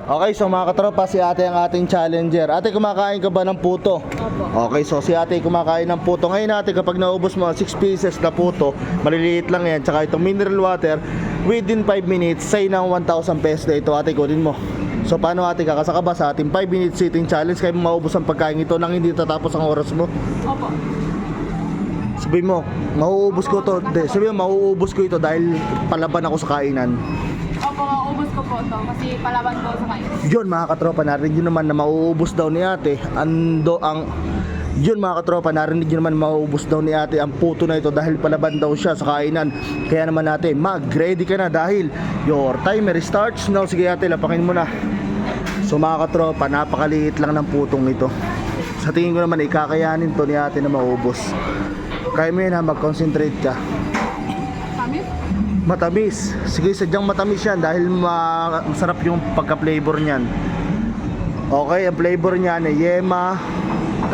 Okay, so mga katropa, si ate ang ating challenger. Ate, kumakain ka ba ng puto? Opo. Okay, so si ate kumakain ng puto. Ngayon ate, kapag naubos mo 6 pieces na puto, maliliit lang yan, tsaka itong mineral water, within 5 minutes, say ng 1,000 pesos na ito, ate, kunin mo. So paano ate, kakasaka ba sa ating 5 minutes sitting challenge, kaya maubos ang pagkain ito nang hindi tatapos ang oras mo? Opo. Sabi mo, mauubos ko to. Sabi mo, mauubos ko ito dahil palaban ako sa kainan. Opo, maubos ko po ito kasi palaban ko sa kayo. Yun mga katropa, narinig nyo naman na mauubos daw ni ate. Yun mga katropa, narinig nyo naman mauubos daw ni ate ang puto na ito dahil palaban daw siya sa kainan. Kaya naman ate, mag-ready ka na dahil your timer starts now. Sige ate, lapakin mo na. So mga katropa, napakaliit lang ng putong ito. Sa tingin ko naman, ikakayanin to ni ate na maubos. Kaya mo yun ha, mag-concentrate ka. Kami? Matamis. Sige, sadyang matamis yan dahil masarap yung pagka-flavor niyan. Okay, ang flavor niyan ay yema,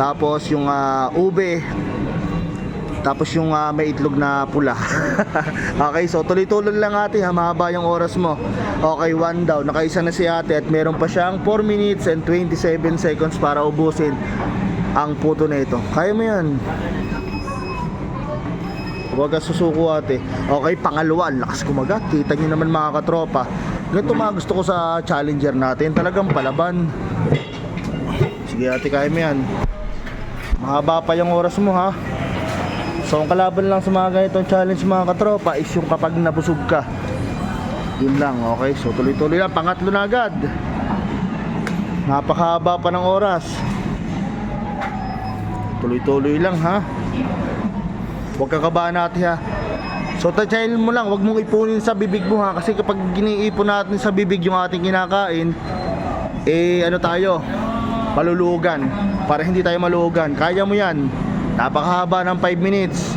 tapos yung ube, tapos yung may itlog na pula. Okay, so tuloy-tuloy lang ate ha, mahaba yung oras mo. Okay, 1 daw. Nakaisa na si ate at meron pa siyang 4 minutes and 27 seconds para ubusin ang puto na ito. Kaya mo yan. Huwag ka susuko ate. Okay, pangalawa, lakas kumagat. Kita nyo naman mga katropa. Ganito mga gusto ko sa challenger natin. Talagang palaban. Sige ate, kaya mo yan. Mahaba pa yung oras mo ha. So ang kalaban lang sa mga ganitong challenge mga katropa is yung kapag nabusog ka. Yun lang, okay. So tuloy-tuloy lang, pangatlo na agad. Napakahaba pa ng oras. Tuloy-tuloy lang ha. Huwag kakabahan natin ha. So tatsayin mo lang, huwag mong ipunin sa bibig mo ha. Kasi kapag giniipon natin sa bibig yung ating kinakain, ano tayo, malulugan. Para hindi tayo malulugan. Kaya mo yan. Napakahaba ng 5 minutes.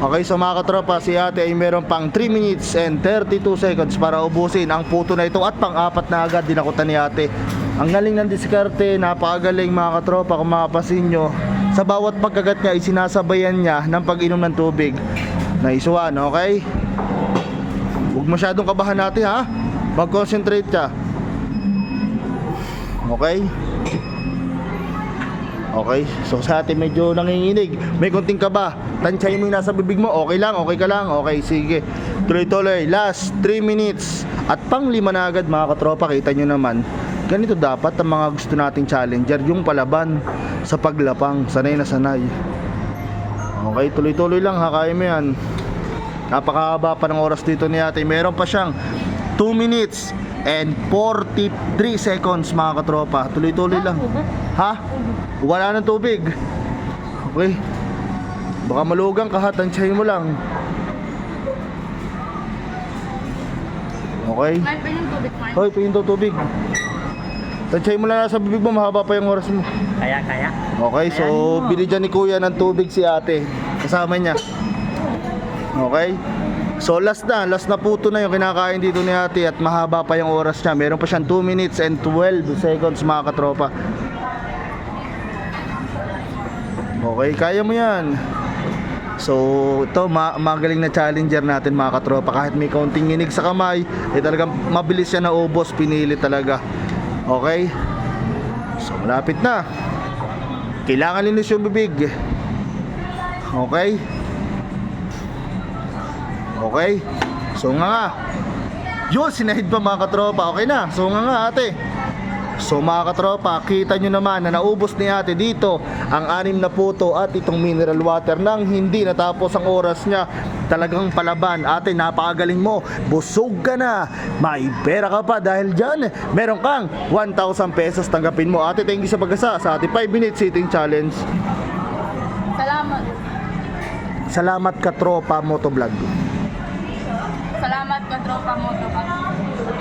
Okay, so mga katropa, si ate ay meron pang 3 minutes and 32 seconds para ubusin ang puto na ito. At pang-apat na agad dinakutan ni ate. Ang galing ng diskarte, napakagaling mga katropa. Kung makapasin nyo, sa bawat pagkagat niya, isinasabayan niya ng pag-inom ng tubig na isuan, okay? Huwag masyadong kabahan natin ha. Mag-concentrate ka. Okay? Okay, so sa atin medyo nanginginig. May konting kaba. Tansyahin mo yung nasa bibig mo. Okay lang, okay ka lang. Okay, sige. Tuloy-tuloy. Last 3 minutes. At pang 5 na agad mga katropa. Kita nyo naman. Ganito dapat ang mga gusto nating challenger. Yung palaban sa paglapang. Sanay na sanay. Okay, tuloy-tuloy lang ha. Kaya mo yan. Napakahaba pa ng oras dito ni ate. Meron pa siyang 2 minutes and 43 seconds mga katropa. Tuloy-tuloy lang. Ha? Wala ng tubig. Okay. Baka malugang ka ha. Tansyahin mo lang. Okay. May pa yung tubig, Mark. Hoy, pahinto tubig. Tansyahin mo lang sa bibig mo. Mahaba pa yung oras mo. Kaya. Okay, so binigyan ni kuya ng tubig si ate. Kasama niya. Okay. So last na puto na yung kinakain dito ni ate. At mahaba pa yung oras niya. Meron pa siyang 2 minutes and 12 seconds mga katropa. Okay, kaya mo yan. So ito magaling na challenger natin mga katropa. Kahit may kaunting nginig sa kamay, talagang mabilis siya na ubos. Pinili talaga. Okay. So malapit na. Kailangan linis yung bibig. Okay. Okay. So nga. Yun, sinahid pa mga katropa. Okay na. So nga ate. So mga katropa, kita nyo naman na naubos ni ate dito ang 6 na puto at itong mineral water nang hindi natapos ang oras niya. Talagang palaban. Ate, napakagaling mo. Busog ka na. May pera ka pa dahil dyan meron kang 1,000 pesos. Tanggapin mo. Ate, thank you sa pag-asa sa ating 5 minute sitting challenge. Salamat. Salamat katropa motovlog.